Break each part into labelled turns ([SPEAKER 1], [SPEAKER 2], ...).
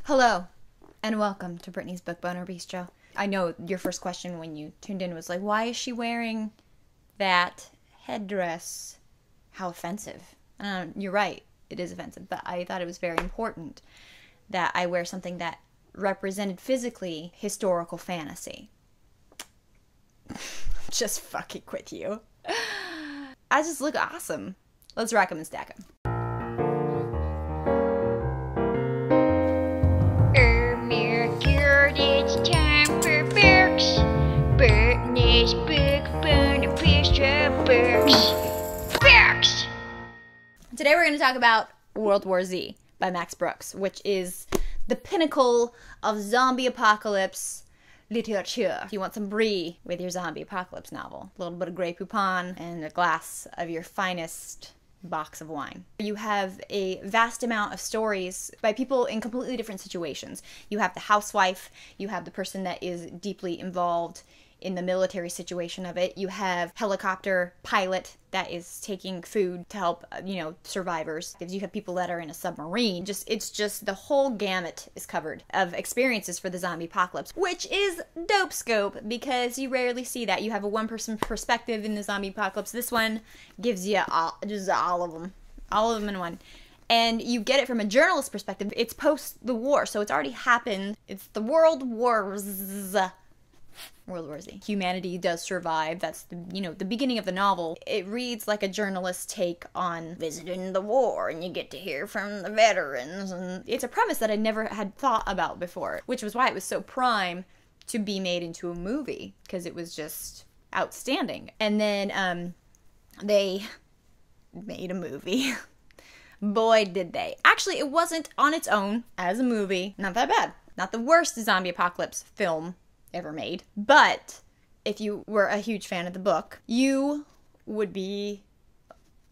[SPEAKER 1] Hello, and welcome to Brittany's Book Boner Bistro. I know your first question when you tuned in was like, why is she wearing that headdress? How offensive. You're right, it is offensive, but I thought it was very important that I wear something that represented physically historical fantasy. Just fucking with you. I just look awesome. Let's rack 'em and stack 'em.
[SPEAKER 2] It's time for books. Brittany's Book Boner Bistro Books. Books!
[SPEAKER 1] Today we're going to talk about World War Z by Max Brooks, which is the pinnacle of zombie apocalypse literature. If you want some brie with your zombie apocalypse novel, a little bit of Grey Poupon and a glass of your finest box of wine. You have a vast amount of stories by people in completely different situations. You have the housewife, you have the person that is deeply involved in the military situation of it. You have helicopter pilot that is taking food to help, survivors. You have people that are in a submarine. It's just the whole gamut is covered of experiences for the zombie apocalypse, which is dope scope because you rarely see that. You have a one-person perspective in the zombie apocalypse. This one gives you all of them in one. And you get it from a journalist perspective. It's post the war, so it's already happened. It's the World War Z. Humanity does survive. That's the beginning of the novel. It reads like a journalist's take on visiting the war, and you get to hear from the veterans. And it's a premise that I never had thought about before, which was why it was so prime to be made into a movie, because it was just outstanding. And then they made a movie. Boy, did they. Actually, it wasn't on its own as a movie. Not that bad. Not the worst zombie apocalypse film ever made. But if you were a huge fan of the book, you would be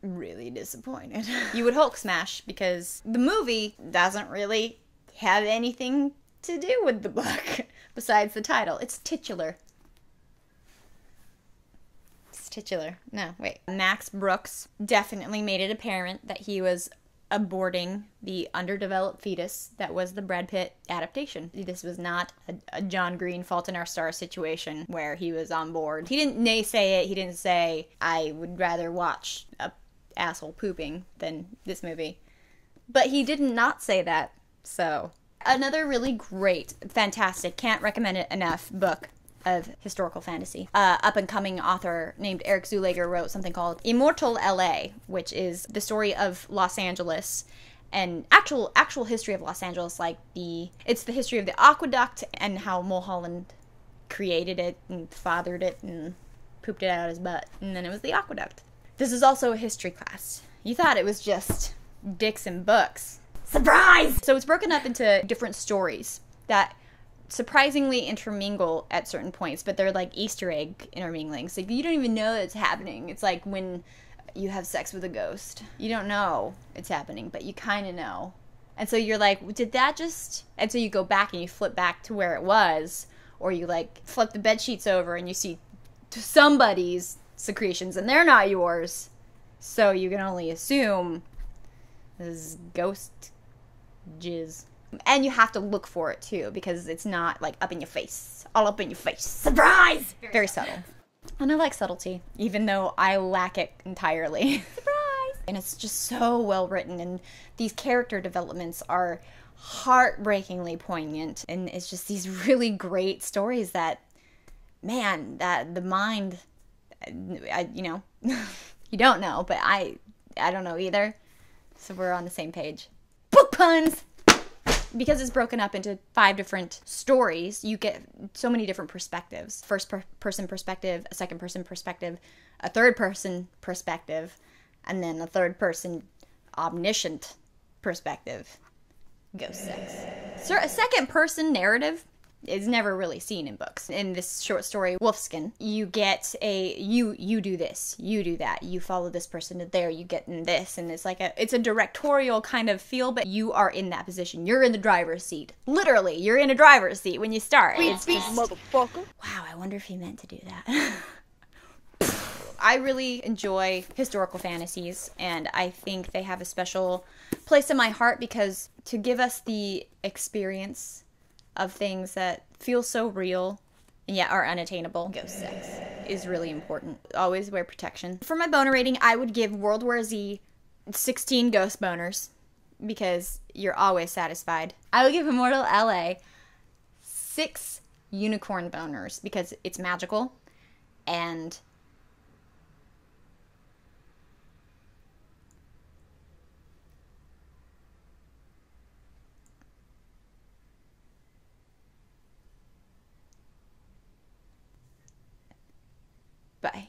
[SPEAKER 1] really disappointed. You would Hulk smash because the movie doesn't really have anything to do with the book besides the title. It's titular. No, wait. Max Brooks definitely made it apparent that he was aborting the underdeveloped fetus that was the Brad Pitt adaptation. This was not a John Green Fault in Our Stars situation where he was on board. He didn't naysay it. He didn't say, I would rather watch a asshole pooping than this movie. But he did not say that, so. Another really great, fantastic, can't recommend it enough book of historical fantasy. Up-and-coming author named Eric Zulager wrote something called Immortal LA, which is the story of Los Angeles and actual history of Los Angeles. It's the history of the aqueduct and how Mulholland created it and fathered it and pooped it out of his butt, and then it was the aqueduct. This is also a history class. You thought it was just dicks and books. Surprise! So it's broken up into different stories that surprisingly intermingle at certain points, but they're like Easter egg interminglings. Like, you don't even know that it's happening. It's like when you have sex with a ghost. You don't know it's happening, but you kind of know. And so you're like, did that just... And so you go back and you flip back to where it was, or you like flip the bed sheets over and you see somebody's secretions and they're not yours. So you can only assume this is ghost jizz. And you have to look for it, too, because it's not, like, up in your face. All up in your face. Surprise! Very subtle. And I like subtlety, even though I lack it entirely. Surprise! And it's just so well written, and these character developments are heartbreakingly poignant. And it's just these really great stories that, man, that the mind, you don't know, but I don't know either. So we're on the same page. Book puns! Because it's broken up into 5 different stories, you get so many different perspectives. First-person perspective, a second-person perspective, a third-person perspective, and then a third-person omniscient perspective. Ghost sex. So a second-person narrative is never really seen in books. In this short story, Wolfskin, you get you do this, you do that, you follow this person to there, you get in this, and it's like it's a directorial kind of feel, but you are in that position. You're in the driver's seat. Literally, you're in a driver's seat when you start. It's just,
[SPEAKER 2] motherfucker.
[SPEAKER 1] wow, I wonder if he meant to do that. I really enjoy historical fantasies, and I think they have a special place in my heart because to give us the experience of things that feel so real and yet are unattainable, ghost sex is really important. Always wear protection. For my boner rating, I would give World War Z 16 ghost boners because you're always satisfied. I would give Immortal LA 6 unicorn boners because it's magical and bye.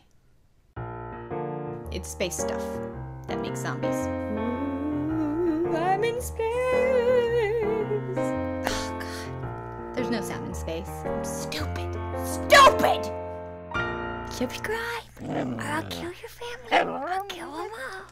[SPEAKER 1] It's space stuff that makes zombies. Ooh, I'm in space. Oh god. There's no sound in space. I'm stupid. Stupid! Subscribe. I'll kill your family. I'll kill them all.